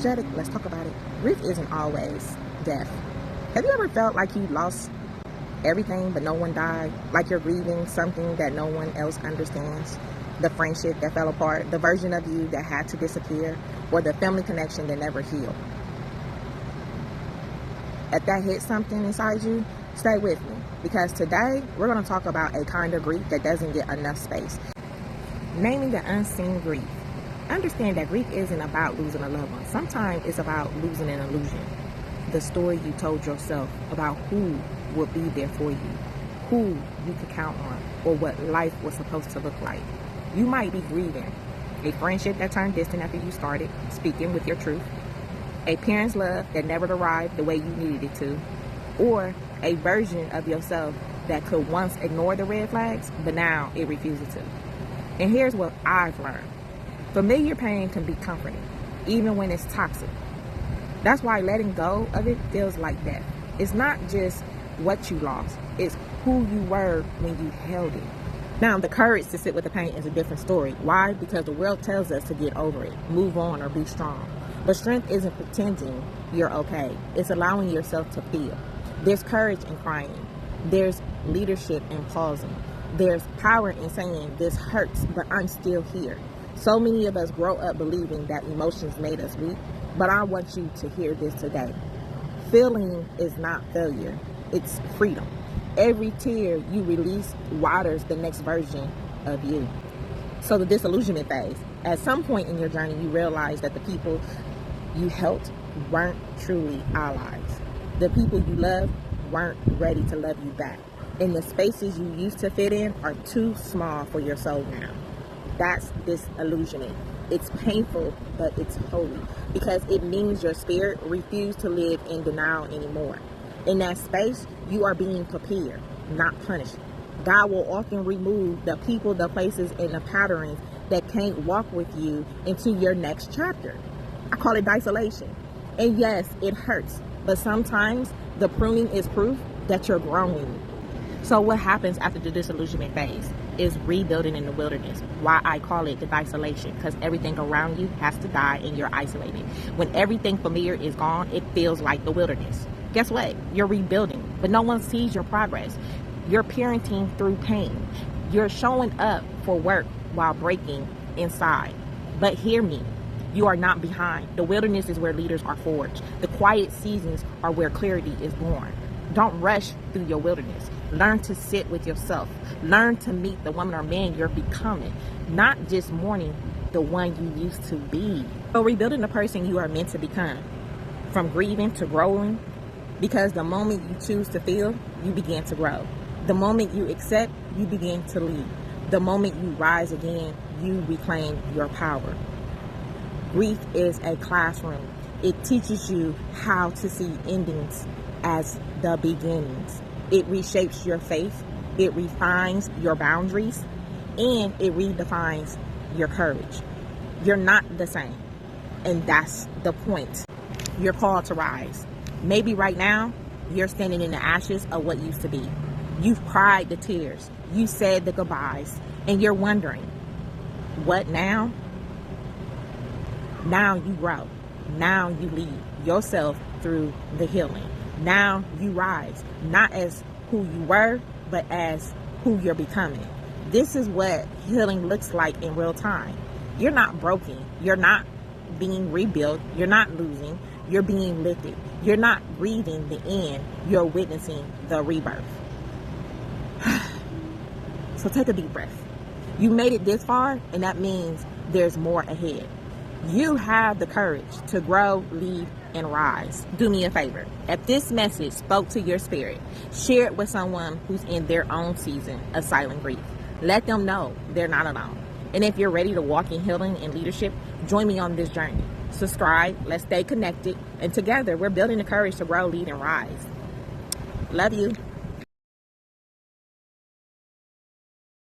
unapologetic, let's talk about it. Grief isn't always death. Have you ever felt like you lost everything but no one died? Like you're grieving something that no one else understands? The friendship that fell apart, the version of you that had to disappear, or the family connection that never healed. If that hit something inside you, stay with me, because today we're going to talk about a kind of grief that doesn't get enough space. Naming the unseen grief. Understand that grief isn't about losing a loved one. Sometimes it's about losing an illusion. The story you told yourself about who would be there for you, who you could count on, or what life was supposed to look like. You might be grieving a friendship that turned distant after you started speaking with your truth, a parent's love that never arrived the way you needed it to, or a version of yourself that could once ignore the red flags, but now it refuses to. And here's what I've learned. Familiar pain can be comforting, even when it's toxic. That's why letting go of it feels like death. It's not just what you lost, it's who you were when you held it. Now, the courage to sit with the pain is a different story. Why? Because the world tells us to get over it, move on, or be strong. But strength isn't pretending you're okay. It's allowing yourself to feel. There's courage in crying. There's leadership in pausing. There's power in saying, this hurts, but I'm still here. So many of us grow up believing that emotions made us weak, but I want you to hear this today. Feeling is not failure. It's freedom. Every tear you release waters the next version of you. So the disillusionment phase. At some point in your journey, you realize that the people you helped weren't truly allies. The people you loved weren't ready to love you back. And the spaces you used to fit in are too small for your soul now. That's disillusionment. It's painful, but it's holy, because it means your spirit refused to live in denial anymore. In that space, you are being prepared, not punished. God will often remove the people, the places, and the patterns that can't walk with you into your next chapter. I call it isolation. And yes, it hurts, but sometimes the pruning is proof that you're growing. So what happens after the disillusionment phase is rebuilding in the wilderness. Why I call it the isolation, because everything around you has to die and you're isolated. When everything familiar is gone, it feels like the wilderness. Guess what? You're rebuilding, but no one sees your progress. You're parenting through pain. You're showing up for work while breaking inside. But hear me, you are not behind. The wilderness is where leaders are forged. The quiet seasons are where clarity is born. Don't rush through your wilderness. Learn to sit with yourself. Learn to meet the woman or man you're becoming, not just mourning the one you used to be. So rebuilding the person you are meant to become, from grieving to growing, because the moment you choose to feel, you begin to grow. The moment you accept, you begin to lead. The moment you rise again, you reclaim your power. Grief is a classroom. It teaches you how to see endings as the beginnings. It reshapes your faith. It refines your boundaries, and it redefines your courage. You're not the same, and that's the point. You're called to rise. Maybe right now, you're standing in the ashes of what used to be. You've cried the tears. You said the goodbyes, and you're wondering, what now? Now you grow. Now you lead yourself through the healing. Now you rise, not as who you were, but as who you're becoming. This is what healing looks like in real time. You're not broken. You're not being rebuilt. You're not losing. You're being lifted. You're not grieving the end. You're witnessing the rebirth. So take a deep breath. You made it this far, and that means there's more ahead. You have the courage to grow, lead, and rise. Do me a favor. If this message spoke to your spirit, share it with someone who's in their own season of silent grief. Let them know they're not alone. And if you're ready to walk in healing and leadership, join me on this journey. Subscribe, let's stay connected, and together we're building the courage to grow, lead, and rise. Love you.